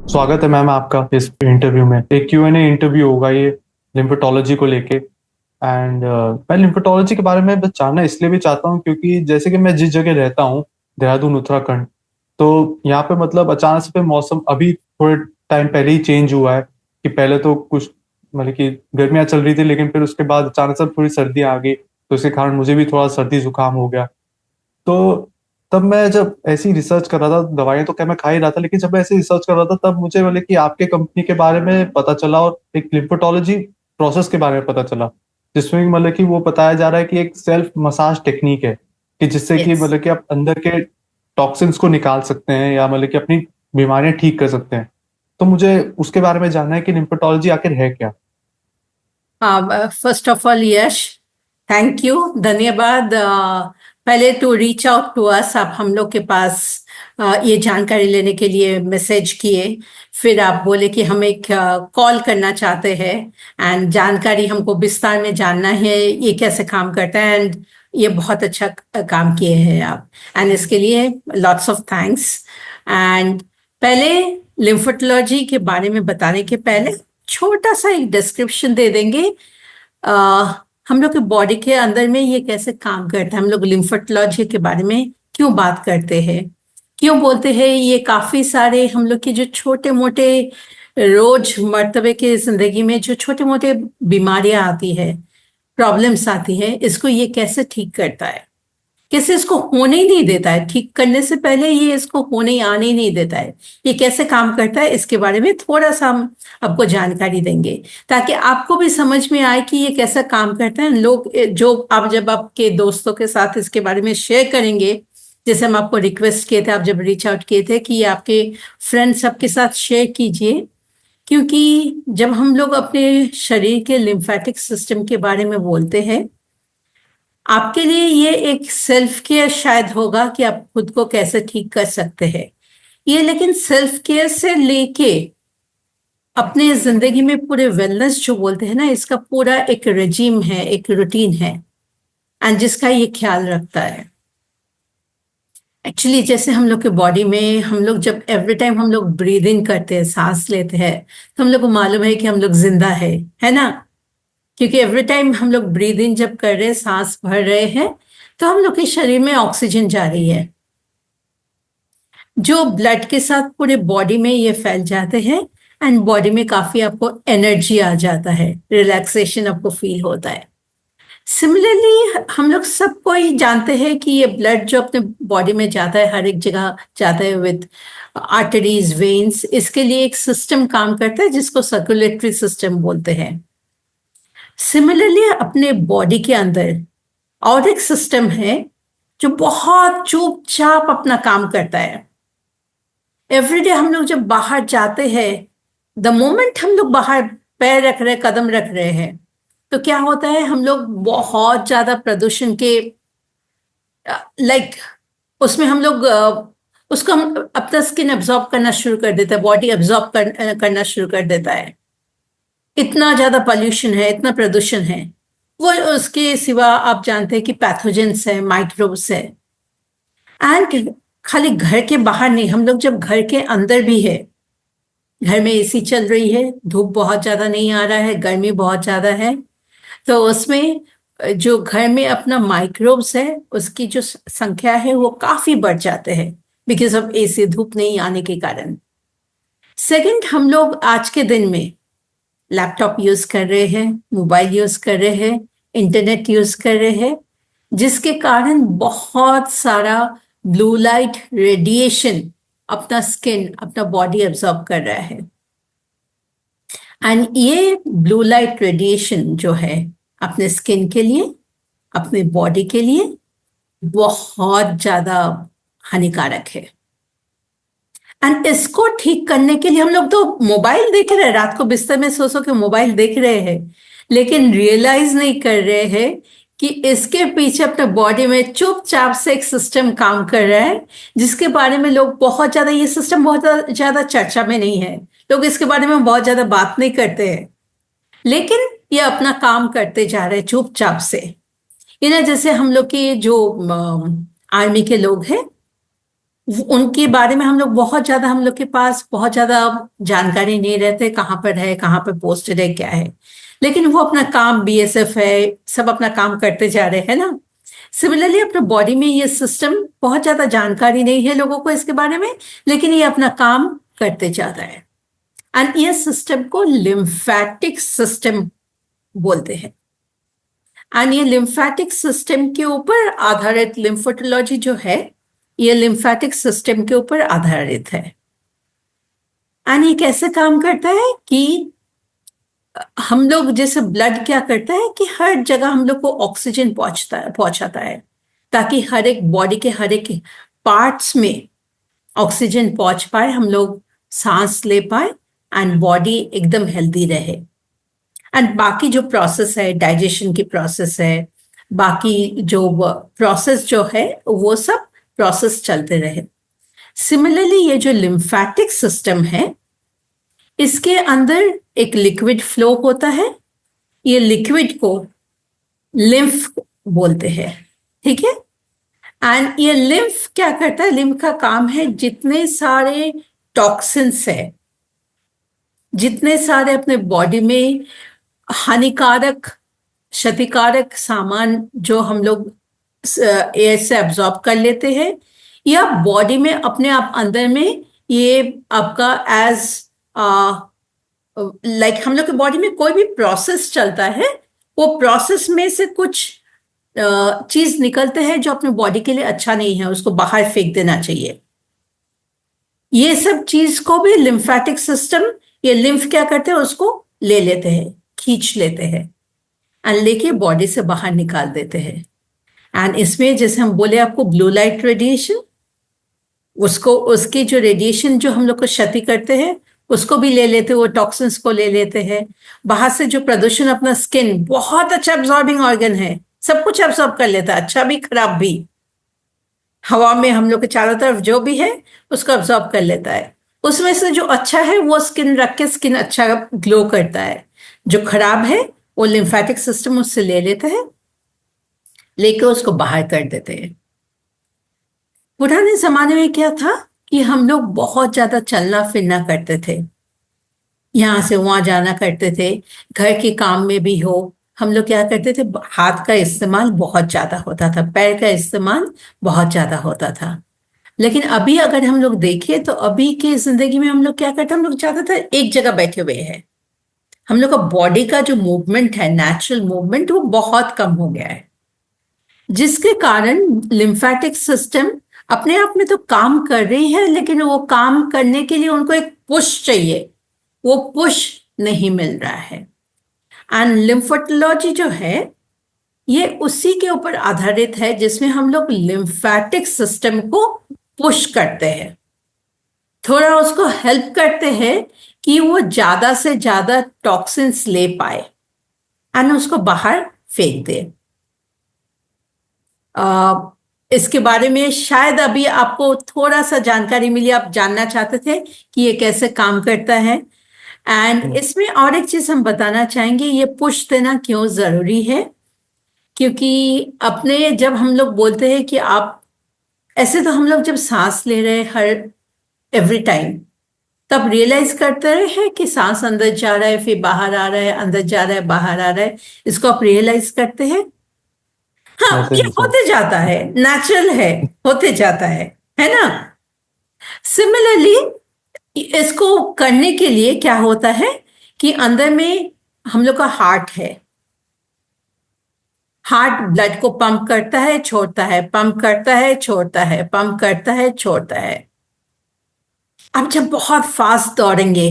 स्वागत है मैम आपका इस इंटरव्यू में। एक Q&A इंटरव्यू होगा ये लिम्फेटोलॉजी को लेके। एंड मैं लिम्फेटोलॉजी के बारे में बस जानना इसलिए भी चाहता हूँ क्योंकि जैसे कि मैं जिस जगह रहता हूँ, देहरादून उत्तराखंड, तो यहाँ पे मतलब अचानक से मौसम अभी थोड़े टाइम पहले ही चेंज हुआ है। कि पहले तो कुछ मतलब कि गर्मियाँ चल रही थी, लेकिन फिर उसके बाद अचानक से थोड़ी सर्दियाँ आ गई, तो इसके कारण मुझे भी थोड़ा सर्दी जुकाम हो गया। तो तब मैं जब ऐसी रिसर्च कर रहा था, दवाइयां तो क्या मैं खा ही रहा था, लेकिन जब मैं ऐसे रिसर्च कर रहा था तब मुझे मतलब कि आपके कंपनी के बारे में पता चला और एक लिम्फेटोलॉजी प्रोसेस के बारे में पता चला, जिसमें मतलब कि वो बताया जा रहा है कि एक सेल्फ मसाज टेक्निक है कि जिससे कि यस। मतलब कि आप अंदर के टॉक्सिन्स को निकाल सकते हैं या मतलब कि अपनी बीमारियां ठीक कर सकते हैं। तो मुझे उसके बारे में जानना है कि लिम्फेटोलॉजी आखिर है क्या। हाँ, first of all Yash, thank you, धन्यवाद। पहले to reach out to us, आप हम लोग के पास ये जानकारी लेने के लिए मैसेज किए। फिर आप बोले कि हम एक कॉल करना चाहते हैं एंड जानकारी हमको विस्तार में जानना है ये कैसे काम करता है। एंड ये बहुत अच्छा काम किए हैं आप, एंड इसके लिए लॉट्स ऑफ थैंक्स। एंड पहले लिम्फोटोलॉजी के बारे में बताने के पहले छोटा सा एक डिस्क्रिप्शन दे देंगे। आ, हम लोग के बॉडी के अंदर में ये कैसे काम करता है, हम लोग लिम्फोटोलॉजी के बारे में क्यों बात करते हैं, क्यों बोलते हैं। ये काफी सारे हम लोग के जो छोटे मोटे रोज मर्तबे के जिंदगी में जो छोटे मोटे बीमारियां आती है, प्रॉब्लम्स आती है, इसको ये कैसे ठीक करता है, कैसे इसको होने ही नहीं देता है, ठीक करने से पहले ये इसको होने ही आने ही नहीं देता है, ये कैसे काम करता है, इसके बारे में थोड़ा सा हम आपको जानकारी देंगे ताकि आपको भी समझ में आए कि ये कैसा काम करता है। लोग जो आप जब आपके दोस्तों के साथ इसके बारे में शेयर करेंगे, जैसे हम आपको रिक्वेस्ट किए थे, आप जब रीच आउट किए थे कि ये आपके फ्रेंड्स सबके साथ शेयर कीजिए, क्योंकि जब हम लोग अपने शरीर के लिम्फेटिक सिस्टम के बारे में बोलते हैं, आपके लिए ये एक सेल्फ केयर शायद होगा कि आप खुद को कैसे ठीक कर सकते हैं ये, लेकिन सेल्फ केयर से लेके अपने जिंदगी में पूरे वेलनेस जो बोलते हैं ना, इसका पूरा एक रेजिम है, एक रूटीन है, एंड जिसका ये ख्याल रखता है। एक्चुअली जैसे हम लोग के बॉडी में हम लोग जब एवरी टाइम हम लोग ब्रीद इन करते हैं, सांस लेते हैं, तो हम लोग को मालूम है कि हम लोग जिंदा है ना। क्योंकि एवरी टाइम हम लोग ब्रीद इन जब कर रहे हैं, सांस भर रहे हैं, तो हम लोग के शरीर में ऑक्सीजन जा रही है जो ब्लड के साथ पूरे बॉडी में ये फैल जाते हैं, एंड बॉडी में काफी आपको एनर्जी आ जाता है, रिलैक्सेशन आपको फील होता है। सिमिलरली हम लोग सबको ही जानते हैं कि ये ब्लड जो अपने बॉडी में जाता है, हर एक जगह जाता है विद आर्टरीज, वेन्स, इसके लिए एक सिस्टम काम करता है जिसको सर्कुलेटरी सिस्टम बोलते हैं। सिमिलरली अपने बॉडी के अंदर और एक सिस्टम है जो बहुत चुपचाप अपना काम करता है। एवरीडे हम लोग जब बाहर जाते हैं, द मोमेंट हम लोग बाहर पैर रख रहे, कदम रख रहे हैं, तो क्या होता है, हम लोग बहुत ज्यादा प्रदूषण के लाइक उसमें हम लोग उसको हम अपना स्किन एब्जॉर्ब करना शुरू कर देता है, बॉडी एब्जॉर्ब करना शुरू कर देता है। इतना ज्यादा पॉल्यूशन है, इतना प्रदूषण है। वो उसके सिवा आप जानते हैं कि पैथोजेंस है, माइक्रोब्स है। एंड खाली घर के बाहर नहीं, हम लोग जब घर के अंदर भी है, घर में एसी चल रही है, धूप बहुत ज्यादा नहीं आ रहा है, गर्मी बहुत ज्यादा है, तो उसमें जो घर में अपना माइक्रोब्स है उसकी जो संख्या है वो काफी बढ़ जाते हैं, बिकॉज ऑफ एसी, धूप नहीं आने के कारण। सेकंड, हम लोग आज के दिन में लैपटॉप यूज कर रहे हैं, मोबाइल यूज कर रहे हैं, इंटरनेट यूज कर रहे हैं, जिसके कारण बहुत सारा ब्लू लाइट रेडिएशन अपना स्किन, अपना बॉडी एब्जॉर्ब कर रहा है। एंड ये ब्लू लाइट रेडिएशन जो है अपने स्किन के लिए, अपने बॉडी के लिए बहुत ज्यादा हानिकारक है। एंड इसको ठीक करने के लिए हम लोग तो मोबाइल देख रहे हैं, रात को बिस्तर में सो सो के मोबाइल देख रहे हैं, लेकिन रियलाइज नहीं कर रहे हैं कि इसके पीछे अपने बॉडी में चुपचाप से एक सिस्टम काम कर रहा है, जिसके बारे में लोग बहुत ज्यादा, ये सिस्टम बहुत ज्यादा चर्चा में नहीं है, लोग इसके बारे में बहुत ज्यादा बात नहीं करते हैं, लेकिन ये अपना काम करते जा रहे हैं चुपचाप से। जैसे हम लोग के जो आर्मी के लोग हैं, उनके बारे में हम लोग के पास बहुत ज्यादा जानकारी नहीं रहते, कहाँ पर है, कहाँ पर पोस्टेड है, क्या है। लेकिन वो अपना काम, बीएसएफ है, सब अपना काम करते जा रहे हैं ना। सिमिलरली अपने बॉडी में ये सिस्टम, बहुत ज्यादा जानकारी नहीं है लोगों को इसके बारे में, लेकिन ये अपना काम करते जा रहा है। एंड ये सिस्टम को लिम्फेटिक सिस्टम बोलते हैं। एंड ये लिम्फेटिक सिस्टम के ऊपर आधारित, लिम्फोटोलॉजी जो है ये लिम्फेटिक सिस्टम के ऊपर आधारित है। एंड ये कैसे काम करता है कि हम लोग जैसे ब्लड क्या करता है कि हर जगह हम लोग को ऑक्सीजन पहुंचाता है, ताकि हर एक बॉडी के हर एक पार्ट्स में ऑक्सीजन पहुंच पाए, हम लोग सांस ले पाए एंड बॉडी एकदम हेल्दी रहे। एंड बाकी जो प्रोसेस है, डाइजेशन की प्रोसेस है, बाकी जो प्रोसेस जो है वो सब प्रोसेस चलते रहे। सिमिलरली ये जो लिम्फेटिक सिस्टम है, इसके अंदर एक लिक्विड फ्लो होता है। ये लिक्विड को लिम्फ बोलते हैं, ठीक है। एंड ये लिम्फ क्या करता है, लिम्फ का काम है जितने सारे टॉक्सिन्स है, जितने सारे अपने बॉडी में हानिकारक, क्षतिकारक सामान जो हम लोग एयर से एब्जॉर्ब कर लेते हैं, या बॉडी में अपने आप अंदर में ये आपका एज लाइक हम लोग के बॉडी में कोई भी प्रोसेस चलता है, वो प्रोसेस में से कुछ चीज निकलते हैं जो अपने बॉडी के लिए अच्छा नहीं है, उसको बाहर फेंक देना चाहिए। ये सब चीज को भी लिम्फेटिक सिस्टम, ये लिम्फ क्या करते हैं, उसको ले लेते हैं, खींच लेते हैं एंड लेके बॉडी से बाहर निकाल देते हैं। एंड इसमें जैसे हम बोले आपको ब्लू लाइट रेडिएशन, उसको, उसकी जो रेडिएशन जो हम लोग को क्षति करते हैं उसको भी ले लेते हैं, वो टॉक्सिन्स को ले लेते हैं। बाहर से जो प्रदूषण, अपना स्किन बहुत अच्छा एब्जॉर्बिंग ऑर्गन है, सब कुछ एब्जॉर्ब कर लेता है, अच्छा भी खराब भी। हवा में हम लोग के चारों तरफ जो भी है उसको एब्जॉर्ब कर लेता है। उसमें से जो अच्छा है वो स्किन रख के स्किन अच्छा ग्लो करता है, जो खराब है वो लिम्फेटिक सिस्टम उससे ले लेता है, लेके उसको बाहर कर देते हैं। पुराने जमाने में क्या था कि हम लोग बहुत ज्यादा चलना फिरना करते थे, यहाँ से वहां जाना करते थे, घर के काम में भी हो, हम लोग क्या करते थे, हाथ का इस्तेमाल बहुत ज्यादा होता था, पैर का इस्तेमाल बहुत ज्यादा होता था। लेकिन अभी अगर हम लोग देखें तो अभी की जिंदगी में हम लोग क्या करते हैं, हम लोग ज्यादातर एक जगह बैठे हुए हैं। हम लोग का बॉडी का जो मूवमेंट है, नेचुरल मूवमेंट, वो बहुत कम हो गया है, जिसके कारण लिम्फेटिक सिस्टम अपने आप में तो काम कर रही है, लेकिन वो काम करने के लिए उनको एक पुश चाहिए, वो पुश नहीं मिल रहा है। एंड लिम्फोटोलॉजी जो है ये उसी के ऊपर आधारित है, जिसमें हम लोग लिम्फेटिक सिस्टम को पुश करते हैं, थोड़ा उसको हेल्प करते हैं कि वो ज्यादा से ज्यादा टॉक्सिन्स ले पाए एंड उसको बाहर फेंक दे। इसके बारे में शायद अभी आपको थोड़ा सा जानकारी मिली, आप जानना चाहते थे कि ये कैसे काम करता है। एंड इसमें और एक चीज हम बताना चाहेंगे, ये पुश देना क्यों जरूरी है, क्योंकि अपने जब हम लोग बोलते हैं कि आप, ऐसे तो हम लोग जब सांस ले रहे हैं हर एवरी टाइम, तब रियलाइज करते हैं कि सांस अंदर जा रहा है फिर बाहर आ रहा है, अंदर जा रहा है बाहर आ रहा है, इसको आप रियलाइज करते हैं। हाँ, ऐसे ये ही सर। होते जाता है, नेचुरल है, होते जाता है ना। सिमिलरली इसको करने के लिए क्या होता है कि अंदर में हम लोग का हार्ट है, हार्ट ब्लड को पंप करता है, छोड़ता है, पंप करता है, छोड़ता है, पंप करता है, छोड़ता है। आप जब बहुत फास्ट दौड़ेंगे,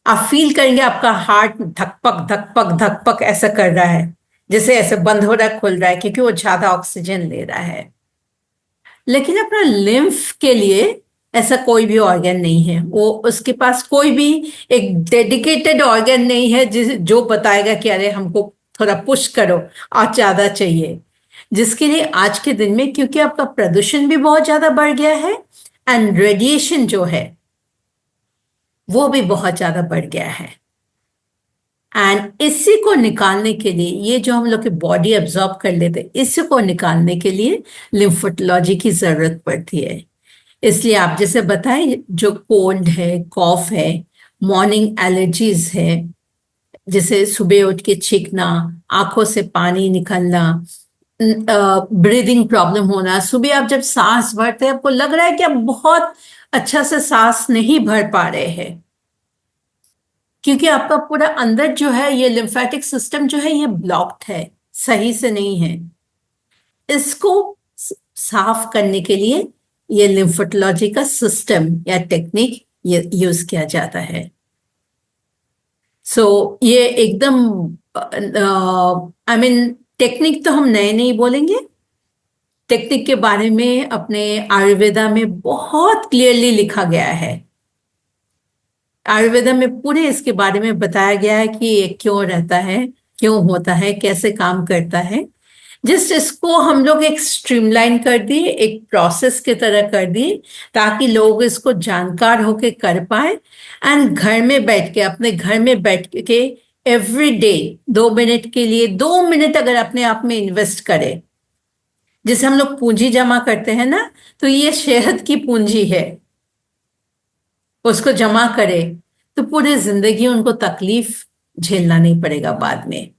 आप फील करेंगे आपका हार्ट धकपक धकपक धकपक ऐसा कर रहा है, जैसे ऐसे बंद हो रहा है, खुल रहा है, क्योंकि वो ज्यादा ऑक्सीजन ले रहा है। लेकिन अपना लिम्फ के लिए ऐसा कोई भी ऑर्गन नहीं है, वो उसके पास कोई भी एक डेडिकेटेड ऑर्गन नहीं है जो बताएगा कि अरे हमको थोड़ा पुश करो और ज्यादा चाहिए। जिसके लिए आज के दिन में, क्योंकि आपका प्रदूषण भी बहुत ज्यादा बढ़ गया है एंड रेडिएशन जो है वो भी बहुत ज्यादा बढ़ गया है, एंड इसी को निकालने के लिए, ये जो हम लोग की बॉडी एब्जॉर्ब कर लेते, इसी को निकालने के लिए लिम्फोटोलॉजी की जरूरत पड़ती है। इसलिए आप जैसे बताएं, जो कोल्ड है, कॉफ है, मॉर्निंग एलर्जीज है, जैसे सुबह उठ के छींकना, आंखों से पानी निकलना, ब्रीदिंग प्रॉब्लम होना, सुबह आप जब सांस भरते हैं आपको लग रहा है कि आप बहुत अच्छा से सांस नहीं भर पा रहे हैं, क्योंकि आपका पूरा अंदर जो है ये लिम्फेटिक सिस्टम जो है ये ब्लॉक्ड है, सही से नहीं है। इसको साफ करने के लिए ये लिम्फोटोलॉजी का सिस्टम या टेक्निक ये यूज किया जाता है। सो ये एकदम आई मीन टेक्निक तो हम नए नहीं बोलेंगे, टेक्निक के बारे में अपने आयुर्वेदा में बहुत क्लियरली लिखा गया है। आयुर्वेदा में पूरे इसके बारे में बताया गया है कि ये क्यों रहता है, क्यों होता है, कैसे काम करता है। जस्ट इसको हम लोग एक स्ट्रीमलाइन कर दिए, एक प्रोसेस की तरह कर दिए, ताकि लोग इसको जानकार होके कर पाए। एंड घर में बैठ के, अपने घर में बैठ के एवरी डे 2 मिनट के लिए, 2 मिनट अगर अपने आप में इन्वेस्ट करे, जैसे हम लोग पूंजी जमा करते हैं ना, तो ये सेहत की पूंजी है, उसको जमा करे तो पूरी जिंदगी उनको तकलीफ झेलना नहीं पड़ेगा बाद में।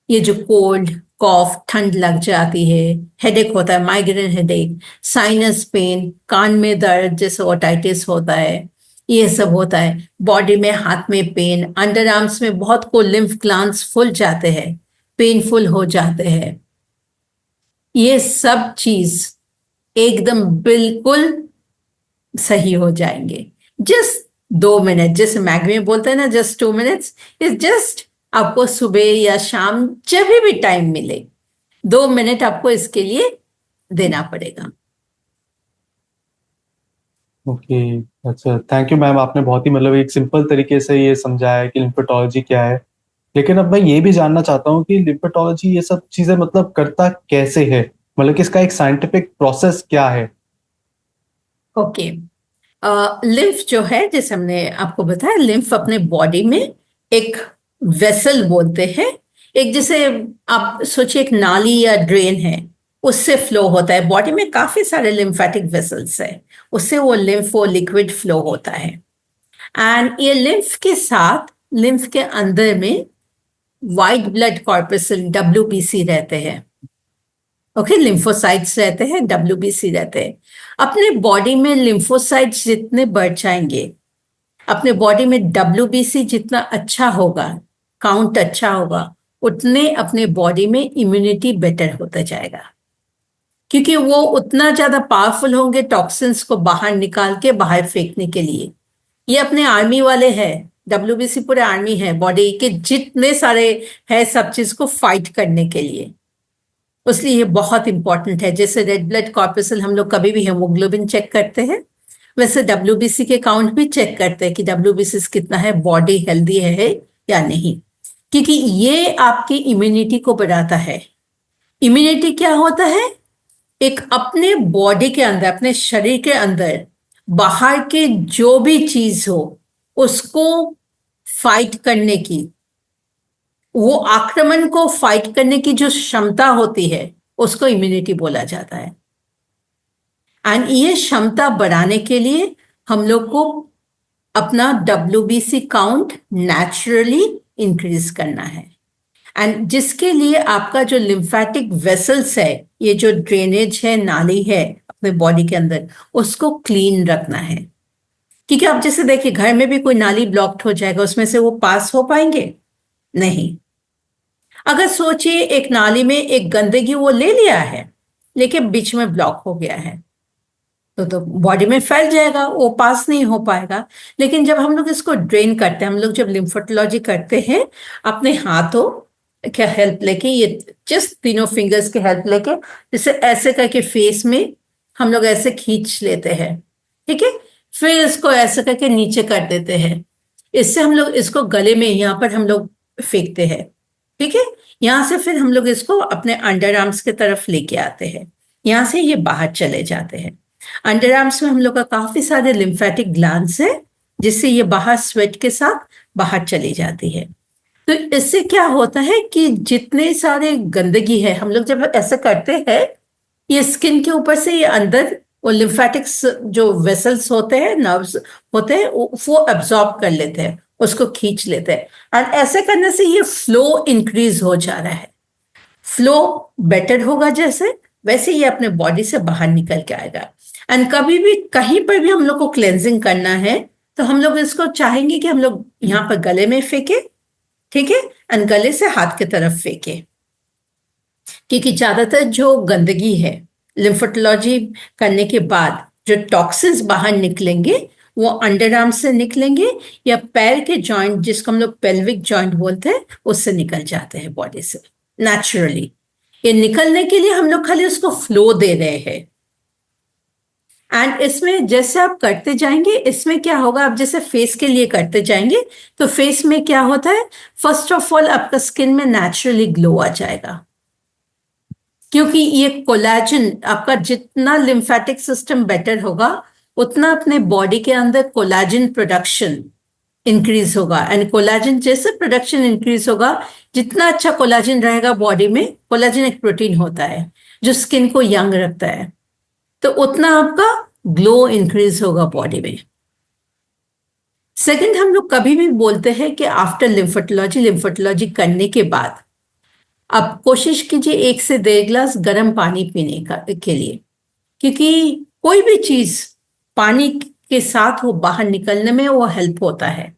ये जो कोल्ड, कॉफ, ठंड लग जाती है, हेडेक होता है, माइग्रेन हेडेक, साइनस पेन, कान में दर्द जैसे ओटाइटिस होता है, ये सब होता है, बॉडी में, हाथ में पेन, अंडर आर्म्स में बहुत को लिम्फ ग्लैंड्स फूल जाते हैं, पेनफुल हो जाते हैं, ये सब चीज एकदम बिल्कुल सही हो जाएंगे। जस्ट 2 मिनट, जैसे मैगी में बोलते हैं ना, जस्ट 2 मिनट्स, इज जस्ट आपको सुबह या शाम जब भी टाइम मिले 2 मिनट आपको इसके लिए देना पड़ेगा। ओके। अच्छा, थैंक यू मैम, आपने बहुत ही मतलब एक सिंपल तरीके से ये समझाया कि लिम्फेटोलॉजी क्या है। लेकिन अब मैं ये भी जानना चाहता हूँ कि लिम्फेटोलॉजी ये सब चीजें मतलब करता कैसे है, मतलब कि इसका एक साइंटिफिक प्रोसेस क्या है? ओके, लिम्फ जो है, जैसे हमने आपको बताया, लिम्फ अपने बॉडी में एक वेसल बोलते हैं, एक जैसे आप सोचिए एक नाली या ड्रेन है, उससे फ्लो होता है। बॉडी में काफी सारे लिम्फेटिक वेसल्स है, उससे वो लिम्फ, वो लिक्विड फ्लो होता है। एंड ये लिम्फ के साथ, लिम्फ के अंदर में व्हाइट ब्लड कॉर्पसल, WBC रहते हैं। ओके, लिम्फोसाइट्स रहते हैं, WBC रहते हैं। अपने बॉडी में लिम्फोसाइट्स जितने बढ़ जाएंगे, अपने बॉडी में WBC जितना अच्छा होगा, काउंट अच्छा होगा, उतने अपने बॉडी में इम्यूनिटी बेटर होता जाएगा, क्योंकि वो उतना ज्यादा पावरफुल होंगे टॉक्सिन्स को बाहर निकाल के बाहर फेंकने के लिए। ये अपने आर्मी वाले हैं, WBC पूरे आर्मी है बॉडी के, जितने सारे है सब चीज को फाइट करने के लिए, इसलिए ये बहुत इंपॉर्टेंट है। जैसे रेड ब्लड कॉर्पसल हम लोग कभी भी हेमोग्लोबिन चेक करते हैं, वैसे WBC के काउंट भी चेक करते हैं कि WBC कितना है, बॉडी हेल्दी है या नहीं, क्योंकि ये आपकी इम्यूनिटी को बढ़ाता है। इम्यूनिटी क्या होता है? एक अपने बॉडी के अंदर, अपने शरीर के अंदर बाहर के जो भी चीज हो उसको फाइट करने की, वो आक्रमण को फाइट करने की जो क्षमता होती है उसको इम्यूनिटी बोला जाता है। एंड ये क्षमता बढ़ाने के लिए हम लोग को अपना WBC काउंट नेचुरली इंक्रीज करना है। एंड जिसके लिए आपका जो लिम्फेटिक वेसल्स है, ये जो ड्रेनेज है, नाली है अपने बॉडी के अंदर, उसको क्लीन रखना है। क्योंकि आप जैसे देखिए, घर में भी कोई नाली ब्लॉक्ड हो जाएगा, उसमें से वो पास हो पाएंगे नहीं। अगर सोचिए एक नाली में एक गंदगी वो ले लिया है, लेकिन बीच में ब्लॉक हो गया है, तो बॉडी में फैल जाएगा, वो पास नहीं हो पाएगा। लेकिन जब हम लोग इसको ड्रेन करते हैं, हम लोग जब लिम्फोटोलॉजी करते हैं, अपने हाथों क्या हेल्प लेके, ये जस्ट तीनों फिंगर्स की हेल्प लेके, जैसे ऐसे करके फेस में हम लोग ऐसे खींच लेते हैं, ठीक है, फिर इसको ऐसे करके नीचे कर देते हैं। इससे हम लोग इसको गले में यहाँ पर हम लोग फेंकते हैं, ठीक है। यहाँ से फिर हम लोग इसको अपने अंडर आर्म्स की तरफ लेके आते हैं, यहाँ से ये बाहर चले जाते हैं। अंडर आर्म्स में हम लोग का काफी सारे लिम्फेटिक ग्लैंड्स है, जिससे ये बाहर स्वेट के साथ बाहर चली जाती है। तो इससे क्या होता है कि जितने सारे गंदगी है, हम लोग जब ऐसा करते हैं, ये स्किन के ऊपर से ये अंदर वो लिम्फेटिक्स जो वेसल्स होते हैं, नर्व्स होते हैं, वो एब्जॉर्ब कर लेते हैं, उसको खींच लेते हैं, और ऐसे करने से ये फ्लो इंक्रीज हो जा रहा है। फ्लो बेटर होगा जैसे, वैसे ये अपने बॉडी से बाहर निकल के आएगा। एंड कभी भी कहीं पर भी हम लोग को क्लेंजिंग करना है तो हम लोग इसको चाहेंगे कि हम लोग यहाँ पर गले में फेंके, ठीक है, एंड गले से हाथ की तरफ फेंके, क्योंकि ज्यादातर जो गंदगी है लिम्फोटोलॉजी करने के बाद जो टॉक्सिन्स बाहर निकलेंगे वो अंडर आर्म से निकलेंगे या पैर के जॉइंट, जिसको हम लोग पेल्विक जॉइंट बोलते हैं, उससे निकल जाते हैं बॉडी से नेचुरली। ये निकलने के लिए हम लोग खाली उसको फ्लो दे रहे हैं। एंड इसमें जैसे आप करते जाएंगे, इसमें क्या होगा, आप जैसे फेस के लिए करते जाएंगे तो फेस में क्या होता है, फर्स्ट ऑफ ऑल आपका स्किन में नेचुरली ग्लो आ जाएगा, क्योंकि ये कोलेजन, आपका जितना लिम्फेटिक सिस्टम बेटर होगा उतना अपने बॉडी के अंदर कोलेजन प्रोडक्शन इंक्रीज होगा। एंड कोलेजन जैसे प्रोडक्शन इंक्रीज होगा, जितना अच्छा कोलेजन रहेगा बॉडी में, कोलेजन एक प्रोटीन होता है जो स्किन को यंग रखता है, तो उतना आपका ग्लो इंक्रीज होगा बॉडी में। सेकंड, हम लोग कभी भी बोलते हैं कि आफ्टर लिम्फोटोलॉजी करने के बाद आप कोशिश कीजिए 1 से 1.5 गिलास गर्म पानी पीने के लिए, क्योंकि कोई भी चीज पानी के साथ वो बाहर निकलने में वो हेल्प होता है।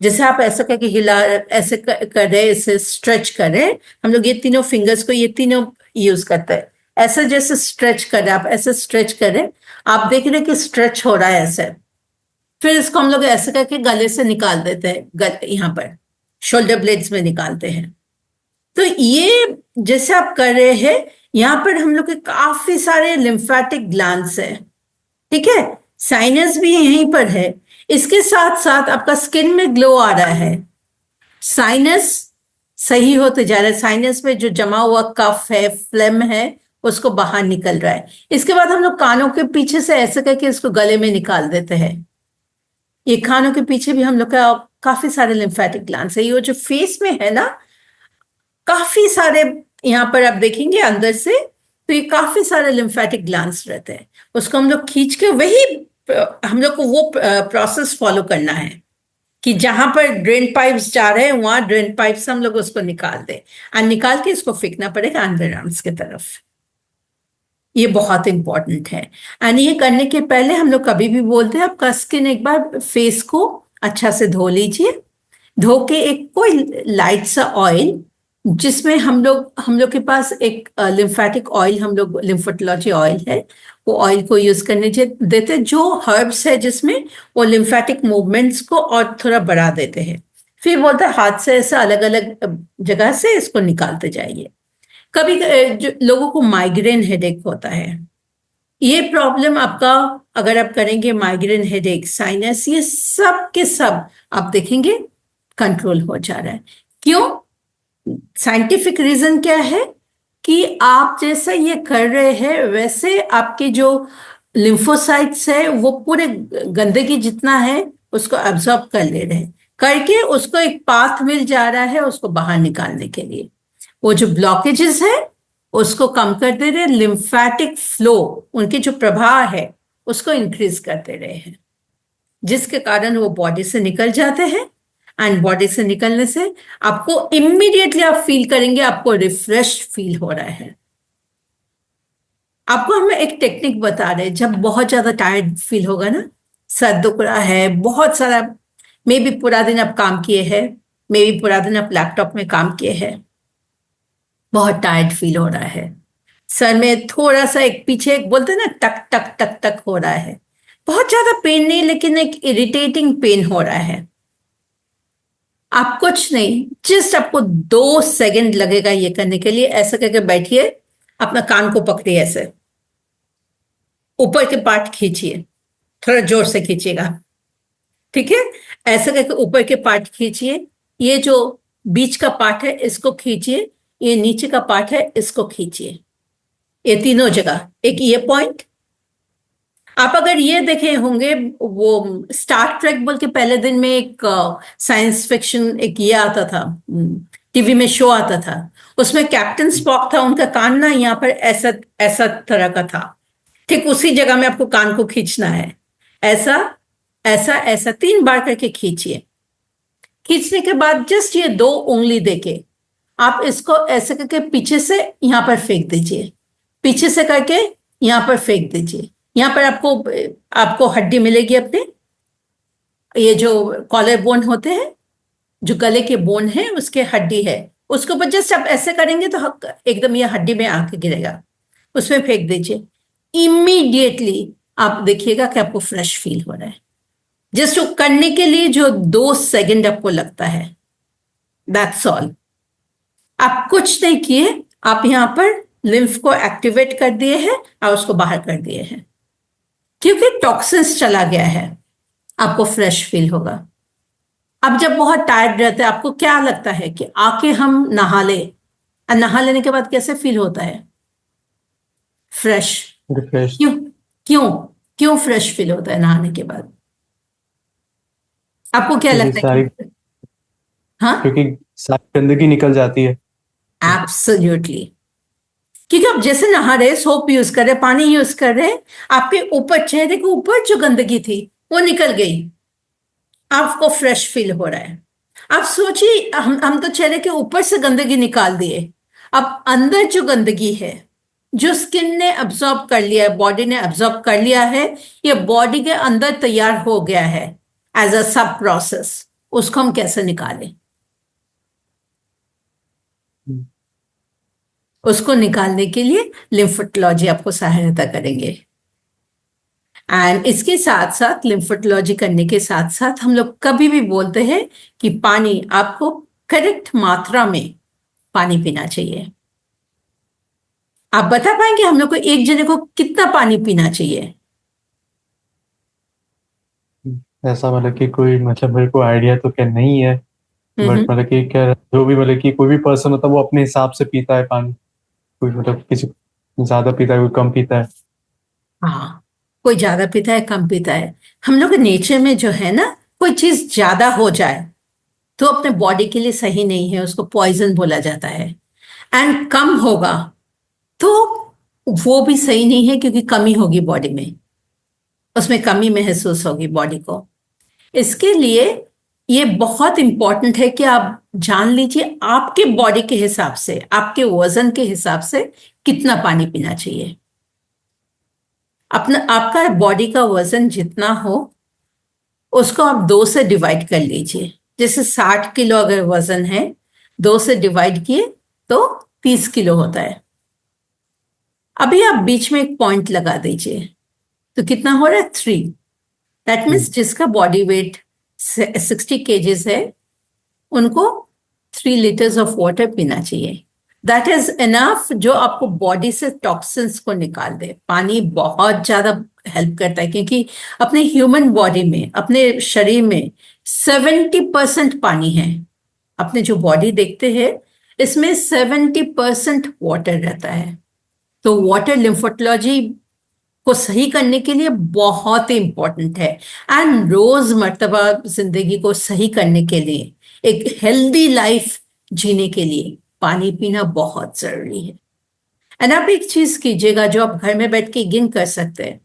जैसे आप ऐसा करके हिला, ऐसे कर रहे, ऐसे स्ट्रेच कर रहे, हम लोग ये तीनों फिंगर्स को ये तीनों यूज करते हैं, ऐसे जैसे स्ट्रेच कर रहे, आप ऐसे स्ट्रेच कर रहे, आप देख रहे कि स्ट्रेच हो रहा है ऐसे, फिर इसको हम लोग ऐसे करके गले से निकाल देते हैं, यहाँ पर शोल्डर ब्लेड्स में निकालते हैं। तो ये जैसे आप कर रहे हैं, यहाँ पर हम लोग के काफी सारे लिम्फेटिक ग्लैंड्स है, ठीक है, साइनस भी यहीं पर है, इसके साथ साथ आपका स्किन में ग्लो आ रहा है, साइनस सही होते जा रहा है, साइनस में जो जमा हुआ कफ है, फ्लेम है, उसको बाहर निकल रहा है। इसके बाद हम लोग कानों के पीछे से ऐसे करके इसको गले में निकाल देते हैं। ये कानों के पीछे भी हम लोग का काफी सारे लिम्फेटिक ग्लैंड्स है। ये जो फेस में है ना, काफी सारे, यहाँ पर आप देखेंगे अंदर से, तो ये काफी सारे लिम्फेटिक ग्लैंड्स रहते हैं, उसको हम लोग खींच के, वही हम लोग को वो प्रोसेस फॉलो करना है कि जहां पर ड्रेन पाइप्स जा रहे हैं वहां ड्रेन पाइप से हम लोग उसको निकाल दें, और निकाल के इसको फेंकना पड़ेगा अंडर आर्म्स की तरफ। ये बहुत इंपॉर्टेंट है। एंड ये करने के पहले हम लोग कभी भी बोलते हैं, आपका स्किन एक बार फेस को अच्छा से धो लीजिए, धो के एक कोई लाइट सा ऑयल, जिसमें हम लोग के पास एक लिम्फेटिक ऑयल, हम लोग लिम्फोटोलॉजी ऑयल है, वो ऑयल को यूज करने देते, जो हर्ब्स है जिसमें वो लिम्फेटिक मूवमेंट्स को और थोड़ा बढ़ा देते हैं। फिर बोलते हैं हाथ से ऐसा अलग अलग जगह से इसको निकालते जाइए। कभी जो लोगों को माइग्रेन हेडेक होता है, ये प्रॉब्लम आपका, अगर आप करेंगे माइग्रेन हेडेक, साइनस, ये सब के सब आप देखेंगे कंट्रोल हो जा रहा है। क्यों? साइंटिफिक रीजन क्या है कि आप जैसा ये कर रहे हैं वैसे आपके जो लिम्फोसाइट्स है वो पूरे गंदगी जितना है उसको एब्जॉर्ब कर ले रहे हैं, करके उसको एक पाथ मिल जा रहा है उसको बाहर निकालने के लिए। वो जो ब्लॉकेजेस है उसको कम कर दे रहे, लिम्फेटिक फ्लो, उनकी जो प्रवाह है उसको इंक्रीज करते रहे हैं, जिसके कारण वो बॉडी से निकल जाते हैं। एंड बॉडी से निकलने से आपको इमीडिएटली आप फील करेंगे आपको रिफ्रेश फील हो रहा है। आपको हम एक टेक्निक बता रहे हैं, जब बहुत ज्यादा टायर्ड फील होगा ना, सर दुख रहा है, बहुत सारा, मे बी पूरा दिन आप काम किए हैं, मे बी पूरा दिन आप लैपटॉप में काम किए हैं, बहुत टायर्ड फील हो रहा है, सर में थोड़ा सा एक पीछे एक बोलते हैं ना टक टक टक टक हो रहा है, बहुत ज्यादा पेन नहीं लेकिन एक इरिटेटिंग पेन हो रहा है, आप कुछ नहीं, जस्ट आपको 2 सेकंड लगेगा ये करने के लिए। ऐसे करके बैठिए, अपना कान को पकड़िए, ऐसे ऊपर के पार्ट खींचिए, थोड़ा जोर से खींचिएगा, ठीक है, ऐसे करके ऊपर के पार्ट खींचिए, ये जो बीच का पार्ट है इसको खींचिए, ये नीचे का पार्ट है इसको खींचिए, ये तीनों जगह, एक ये पॉइंट। आप अगर ये देखे होंगे, वो स्टार ट्रेक बोल के पहले दिन में एक साइंस फिक्शन एक ये आता था, टीवी में शो आता था, उसमें कैप्टन स्पॉक था, उनका कान ना यहाँ पर ऐसा ऐसा तरह का था, ठीक उसी जगह में आपको कान को खींचना है। ऐसा ऐसा ऐसा 3 बार करके खींचिए। खींचने के बाद जस्ट ये 2 उंगली देके आप इसको ऐसे करके पीछे से यहां पर फेंक दीजिए, पीछे से करके यहां पर फेंक दीजिए। यहां पर आपको आपको हड्डी मिलेगी अपने, ये जो कॉलर बोन होते हैं, जो गले के बोन है उसके हड्डी है, उसके ऊपर जस्ट आप ऐसे करेंगे तो एकदम ये हड्डी में आके गिरेगा, उसमें फेंक दीजिए। इमीडिएटली आप देखिएगा कि आपको फ्रेश फील हो रहा है। जस्ट वो करने के लिए जो 2 सेकंड आपको लगता है, दैट्स ऑल। आप कुछ नहीं किए, आप यहां पर लिम्फ को एक्टिवेट कर दिए हैं और उसको बाहर कर दिए हैं, क्योंकि टॉक्सिन्स चला गया है, आपको फ्रेश फील होगा। अब जब बहुत टायर्ड रहते हैं, आपको क्या लगता है कि आके हम नहा ले, और नहा लेने के बाद कैसे फील होता है? फ्रेश। रिफ्रेश। क्यों क्यों क्यों फ्रेश फील होता है नहाने के बाद? आपको क्या क्योंकि लगता है सारी कि हाँ, क्योंकि सारी गंदगी निकल जाती है। एब्सोल्युटली। क्योंकि आप जैसे नहा रहे, सोप यूज कर रहे, पानी यूज कर रहे, आपके ऊपर, चेहरे के ऊपर जो गंदगी थी वो निकल गई, आपको फ्रेश फील हो रहा है। आप सोचिए, हम तो चेहरे के ऊपर से गंदगी निकाल दिए, अब अंदर जो गंदगी है, जो स्किन ने अब्सॉर्ब कर लिया है, बॉडी ने अब्सॉर्ब कर लिया है, ये बॉडी के अंदर तैयार हो गया है एज अ सब प्रोसेस, उसको हम कैसे निकालें? उसको निकालने के लिए लिम्फोटोलॉजी आपको सहायता करेंगे। एंड इसके साथ साथ, लिम्फोटोलॉजी करने के साथ साथ, हम लोग कभी भी बोलते हैं कि पानी, आपको करेक्ट मात्रा में पानी पीना चाहिए। आप बता पाएंगे हम लोग को एक जने को कितना पानी पीना चाहिए? ऐसा मतलब कि कोई, मतलब मेरे को आइडिया तो क्या नहीं है, बट हम्म। मतलब कि क्या जो भी, मतलब कि कोई भी पर्सन होता है वो अपने हिसाब से पीता है पानी। कोई मतलब किसी ज्यादा पीता है, कोई कम पीता है। हाँ, कोई ज्यादा पीता है, कम पीता है। हम लोग नेचर में जो है ना, कोई चीज ज्यादा हो जाए तो अपने बॉडी के लिए सही नहीं है, उसको पॉइजन बोला जाता है। एंड कम होगा तो वो भी सही नहीं है, क्योंकि कमी होगी बॉडी में, उसमें कमी महसूस होगी बॉडी को। इसके लिए ये बहुत इंपॉर्टेंट है कि आप जान लीजिए आपके बॉडी के हिसाब से, आपके वजन के हिसाब से कितना पानी पीना चाहिए। अपना, आपका बॉडी का वजन जितना हो उसको आप 2 से डिवाइड कर लीजिए। जैसे 60 किलो अगर वजन है, 2 से डिवाइड किए तो 30 किलो होता है। अभी आप बीच में एक पॉइंट लगा दीजिए, तो कितना हो रहा है? 3। दैट मीन्स जिसका बॉडी वेट 60 kgs है, उनको 3 liters ऑफ वाटर पीना चाहिए। दैट इज इनफ, जो आपको बॉडी से टॉक्सिन्स को निकाल दे। पानी बहुत ज्यादा हेल्प करता है, क्योंकि अपने ह्यूमन बॉडी में, अपने शरीर में 70% पानी है। अपने जो बॉडी देखते हैं, इसमें 70% वाटर रहता है। तो वाटर लिम्फोटोलॉजी को सही करने के लिए बहुत ही इंपॉर्टेंट है। एंड रोज मर्तबा जिंदगी को सही करने के लिए, एक हेल्दी लाइफ जीने के लिए पानी पीना बहुत जरूरी है। एंड आप एक चीज कीजिएगा जो आप घर में बैठ के गिन कर सकते हैं।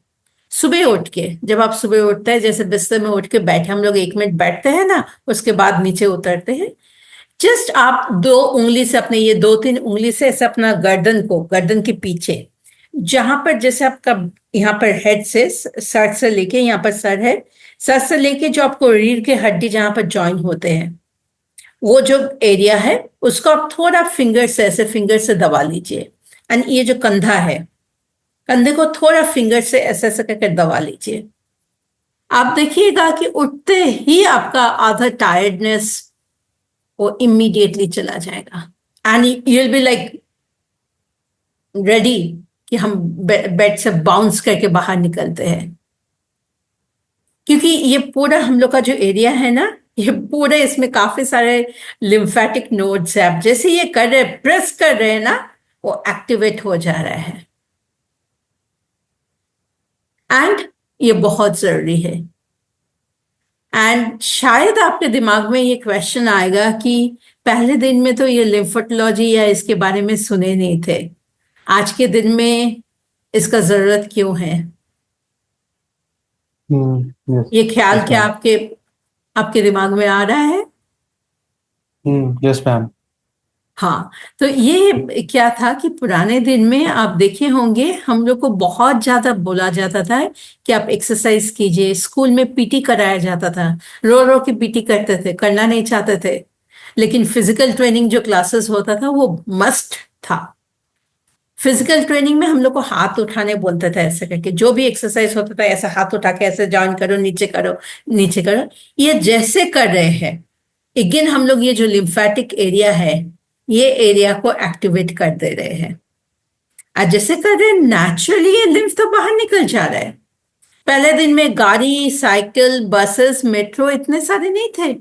सुबह उठ के, जब आप सुबह उठते हैं, जैसे बिस्तर में उठ के बैठे, हम लोग 1 मिनट बैठते हैं ना, उसके बाद नीचे उतरते हैं, जस्ट आप 2 उंगली से, अपने ये 2-3 उंगली से ऐसे अपना गर्दन को, गर्दन के पीछे, जहां पर जैसे आपका यहाँ पर हेड से, सर से लेके, यहाँ पर सर है, सर से लेके जो आपको रीढ़ के हड्डी जहां पर ज्वाइन होते हैं, वो जो एरिया है, उसको आप थोड़ा फिंगर से, ऐसे फिंगर से दबा लीजिए। एंड ये जो कंधा है, कंधे को थोड़ा फिंगर से ऐसे ऐसे करके दबा लीजिए। आप देखिएगा कि उठते ही आपका आधा टायर्डनेस वो इमीडिएटली चला जाएगा। And you will be like ready कि हम बेड से बाउंस करके बाहर निकलते हैं। क्योंकि ये पूरा हम लोग का जो एरिया है ना, ये पूरे, इसमें काफी सारे लिम्फेटिक नोड्स है। आप जैसे ये कर रहे, प्रेस कर रहे हैं ना, वो एक्टिवेट हो जा रहा है। एंड ये बहुत जरूरी है। एंड शायद आपके दिमाग में ये क्वेश्चन आएगा कि पहले दिन में तो ये लिम्फोटोलॉजी या इसके बारे में सुने नहीं थे, आज के दिन में इसका जरूरत क्यों है? यस। ये ख्याल यस क्या मैम। आपके आपके दिमाग में आ रहा है? Yes ma'am. हाँ, तो ये क्या था कि पुराने दिन में आप देखे होंगे हम लोग को बहुत ज्यादा बोला जाता था कि आप एक्सरसाइज कीजिए। स्कूल में पीटी कराया जाता था, रो रो के पीटी करते थे, करना नहीं चाहते थे, लेकिन फिजिकल ट्रेनिंग जो क्लासेस होता था वो मस्ट था। फिजिकल ट्रेनिंग में हम लोग को हाथ उठाने बोलते थे, ऐसे करके जो भी एक्सरसाइज होता था ऐसे हाथ उठा के ऐसे जॉइन करो, नीचे करो, नीचे करो। ये जैसे कर रहे हैं, अगेन हम लोग ये जो लिम्फेटिक एरिया है, ये एरिया को एक्टिवेट कर दे रहे हैं। आज जैसे कर रहे हैं नेचुरली ये लिम्फ तो बाहर निकल जा रहा है। पहले दिन में गाड़ी, साइकिल, बसेस, मेट्रो इतने सारे नहीं थे।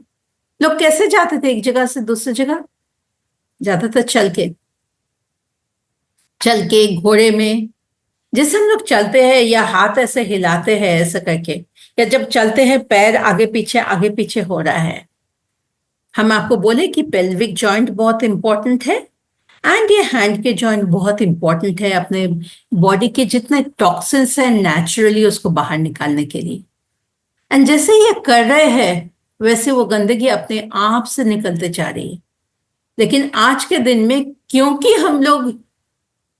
लोग कैसे जाते थे एक जगह से दूसरी जगह? जाते थे चल के, चल के, घोड़े में। जैसे हम लोग चलते हैं या हाथ ऐसे हिलाते हैं ऐसे करके, या जब चलते हैं पैर आगे पीछे हो रहा है। हम आपको बोले कि पेल्विक जॉइंट बहुत इंपॉर्टेंट है, एंड ये हैंड के जॉइंट बहुत इंपॉर्टेंट है अपने बॉडी के जितने टॉक्सिन्स हैं नेचुरली उसको बाहर निकालने के लिए। एंड जैसे ये कर रहे हैं वैसे वो गंदगी अपने आप से निकलते जा रही है। लेकिन आज के दिन में क्योंकि हम लोग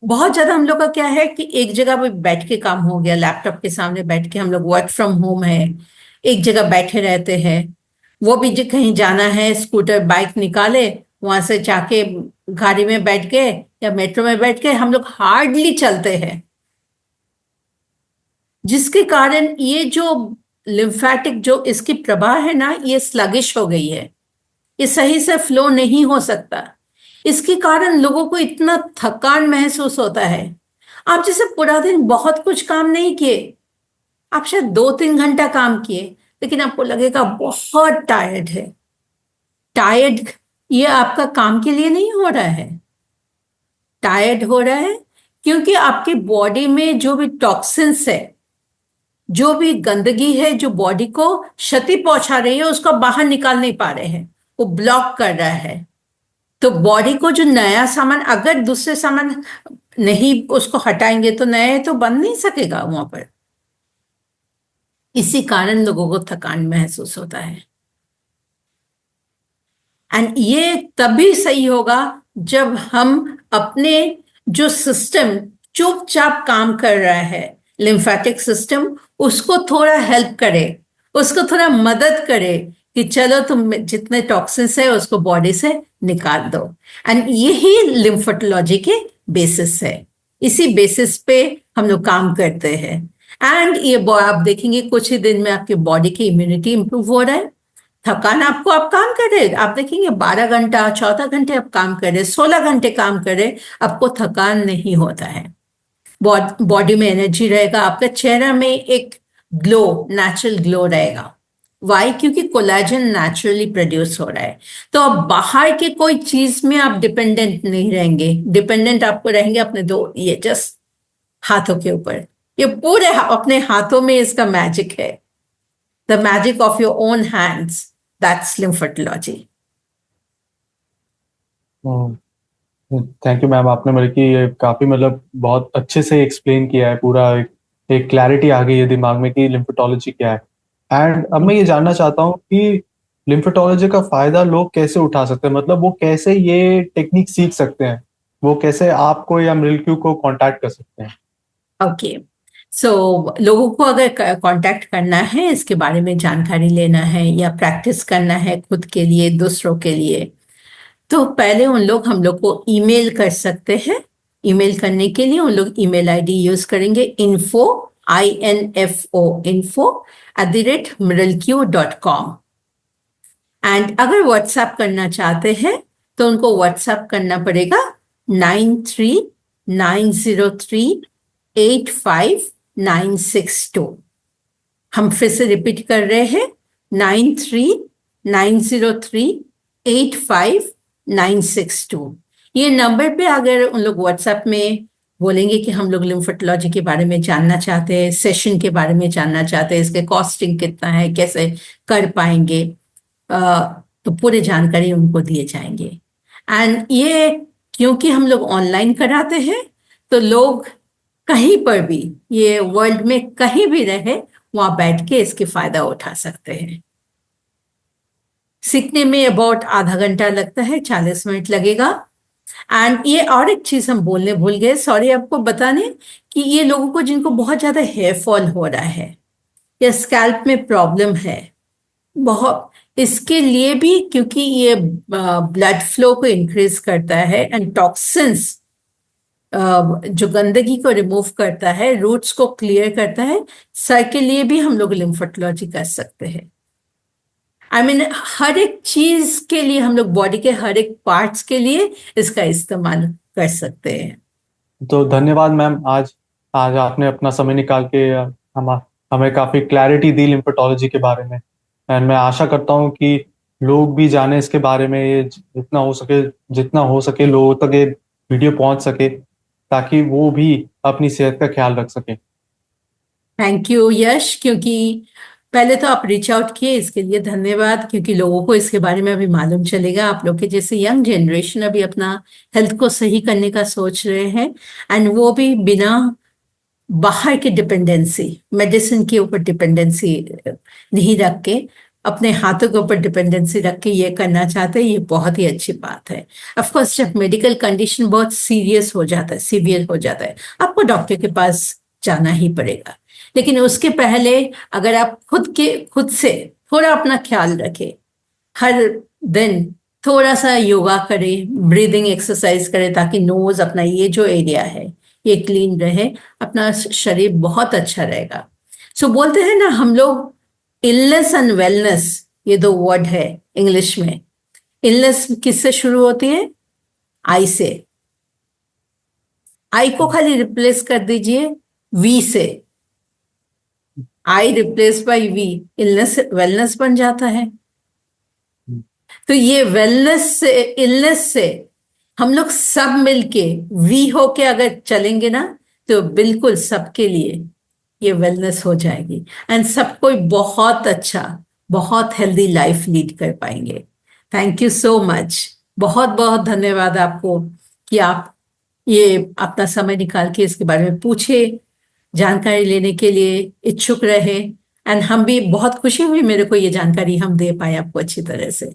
बहुत ज्यादा, हम लोग का क्या है कि एक जगह पे बैठ के काम हो गया, लैपटॉप के सामने बैठ के हम लोग वर्क फ्रॉम होम है, एक जगह बैठे रहते हैं। वो भी जो कहीं जाना है स्कूटर बाइक निकाले, वहां से जाके गाड़ी में बैठ गए या मेट्रो में बैठ के हम लोग हार्डली चलते हैं, जिसके कारण ये जो लिम्फेटिक जो इसकी प्रवाह है ना, ये स्लगिश हो गई है, ये सही से फ्लो नहीं हो सकता। इसके कारण लोगों को इतना थकान महसूस होता है। आप जैसे पूरा दिन बहुत कुछ काम नहीं किए, आप शायद 2-3 घंटा काम किए, लेकिन आपको लगेगा बहुत टायर्ड है। टायर्ड ये आपका काम के लिए नहीं हो रहा है, टायर्ड हो रहा है क्योंकि आपके बॉडी में जो भी टॉक्सिन्स है, जो भी गंदगी है जो बॉडी को क्षति पहुंचा रही है, उसको बाहर निकाल नहीं पा रहे हैं, वो ब्लॉक कर रहा है। तो बॉडी को जो नया सामान, अगर दूसरे सामान नहीं उसको हटाएंगे तो नया तो बन नहीं सकेगा वहां पर। इसी कारण लोगों को थकान महसूस होता है। एंड ये तभी सही होगा जब हम अपने जो सिस्टम चुपचाप काम कर रहा है, लिम्फेटिक सिस्टम, उसको थोड़ा हेल्प करे, उसको थोड़ा मदद करे कि चलो तुम जितने टॉक्सिन्स है उसको बॉडी से निकाल दो। एंड यही लिम्फोटोलॉजी के बेसिस है, इसी बेसिस पे हम लोग काम करते हैं। एंड ये आप देखेंगे कुछ ही दिन में आपकी बॉडी की इम्यूनिटी इंप्रूव हो रहा है। थकान आपको, आप काम कर रहे, आप देखेंगे 12 घंटा 14 घंटे आप काम कर रहे, 16 घंटे काम कर रहे, आपको थकान नहीं होता है। बॉडी में एनर्जी रहेगा, आपका चेहरा में एक ग्लो, नेचुरल ग्लो रहेगा। वाई? क्योंकि कोलेजन नेचुरली प्रोड्यूस हो रहा है। तो अब बाहर के कोई चीज में आप डिपेंडेंट नहीं रहेंगे, डिपेंडेंट आपको रहेंगे अपने दो ये जस्ट हाथों के ऊपर। ये पूरे अपने हाथों में इसका मैजिक है, the magic of your own hands, that's lymphotology. Thank you ma'am, आपने मतलब कि ये काफी मतलब बहुत अच्छे से एक्सप्लेन किया है पूरा। एक क्लैरिटी आ गई है दिमाग में कि लिम्फेटोलॉजी क्या है। एंड अब मैं ये जानना चाहता हूँ कि लिम्फेटोलॉजी का फायदा लोग कैसे उठा सकते हैं, मतलब वो कैसे ये टेक्निक सीख सकते हैं, वो कैसे आपको या मृत्यु को कांटेक्ट कर सकते हैं। ओके, सो लोगों को अगर कांटेक्ट करना है, इसके बारे में जानकारी लेना है या प्रैक्टिस करना है खुद के लिए दूसरों के लिए, तो पहले हम लोग को ईमेल कर सकते हैं। ईमेल करने के लिए उन लोग ईमेल आईडी यूज करेंगे info@miralq.com। एंड अगर व्हाट्सएप करना चाहते हैं तो उनको व्हाट्सएप करना पड़ेगा 9390385962। हम फिर से रिपीट कर रहे हैं, 9390385962। ये नंबर पे अगर उन लोग व्हाट्सएप में बोलेंगे कि हम लोग लिम्फोटोलॉजी के बारे में जानना चाहते हैं, सेशन के बारे में जानना चाहते हैं, इसके कॉस्टिंग कितना है, कैसे कर पाएंगे, तो पूरी जानकारी उनको दिए जाएंगे। एंड ये क्योंकि हम लोग ऑनलाइन कराते हैं तो लोग कहीं पर भी, ये वर्ल्ड में कहीं भी रहे, वहां बैठ के इसके फायदा उठा सकते हैं। सीखने में अबाउट आधा घंटा लगता है, 40 मिनट लगेगा। एंड ये और एक चीज हम बोलने भूल गए, सॉरी आपको बताने, कि ये लोगों को जिनको बहुत ज्यादा हेयर फॉल हो रहा है या स्कैल्प में प्रॉब्लम है, बहुत, इसके लिए भी, क्योंकि ये ब्लड फ्लो को इंक्रीज करता है एंड टॉक्सिन्स, जो गंदगी को रिमूव करता है, रूट्स को क्लियर करता है, सर के लिए भी हम लोग लिम्फोटोलॉजी कर सकते हैं। आई मीन हर एक चीज के लिए, हम लोग बॉडी के हर एक पार्ट्स के लिए इसका इस्तेमाल कर सकते हैं। तो धन्यवाद मैम, आज आज आपने अपना समय निकाल के हम हमें काफी क्लैरिटी दी लिम्फेटोलॉजी के बारे में। एंड मैं आशा करता हूँ कि लोग भी जाने इसके बारे में, ये जितना हो सके लोगों तक ये वीडियो पहुंच सके, ताकि वो भी अपनी सेहत का ख्याल रख सके। थैंक यू यश, क्योंकि पहले तो आप रीच आउट किए, इसके लिए धन्यवाद, क्योंकि लोगों को इसके बारे में अभी मालूम चलेगा। आप लोग के जैसे यंग जनरेशन अभी अपना हेल्थ को सही करने का सोच रहे हैं, एंड वो भी बिना बाहर की डिपेंडेंसी, मेडिसिन के ऊपर डिपेंडेंसी नहीं रख के, अपने हाथों के ऊपर डिपेंडेंसी रख के ये करना चाहते हैं, ये बहुत ही अच्छी बात है। ऑफ कोर्स जब मेडिकल कंडीशन बहुत सीरियस हो जाता है, सीवियर हो जाता है, आपको डॉक्टर के पास जाना ही पड़ेगा। लेकिन उसके पहले अगर आप खुद से थोड़ा अपना ख्याल रखें, हर दिन थोड़ा सा योगा करें, ब्रीदिंग एक्सरसाइज करें, ताकि नोज, अपना ये जो एरिया है, ये क्लीन रहे, अपना शरीर बहुत अच्छा रहेगा। सो बोलते हैं ना हम लोग, इलनेस एंड वेलनेस, ये दो वर्ड है इंग्लिश में। इलनेस किससे शुरू होती है? आई से। आई को खाली रिप्लेस कर दीजिए वी से, I replace by we, illness wellness बन जाता है। तो ये वेलनेस से, इलनेस से हम लोग सब मिलके वी होके अगर चलेंगे ना, तो बिल्कुल सबके लिए ये वेलनेस हो जाएगी, एंड सब कोई बहुत अच्छा, बहुत हेल्दी लाइफ लीड कर पाएंगे। थैंक यू सो मच, बहुत बहुत धन्यवाद आपको कि आप ये अपना समय निकाल के इसके बारे में पूछे, जानकारी लेने के लिए इच्छुक रहे। एंड हम भी बहुत खुशी हुई, मेरे को ये जानकारी हम दे पाए आपको अच्छी तरह से।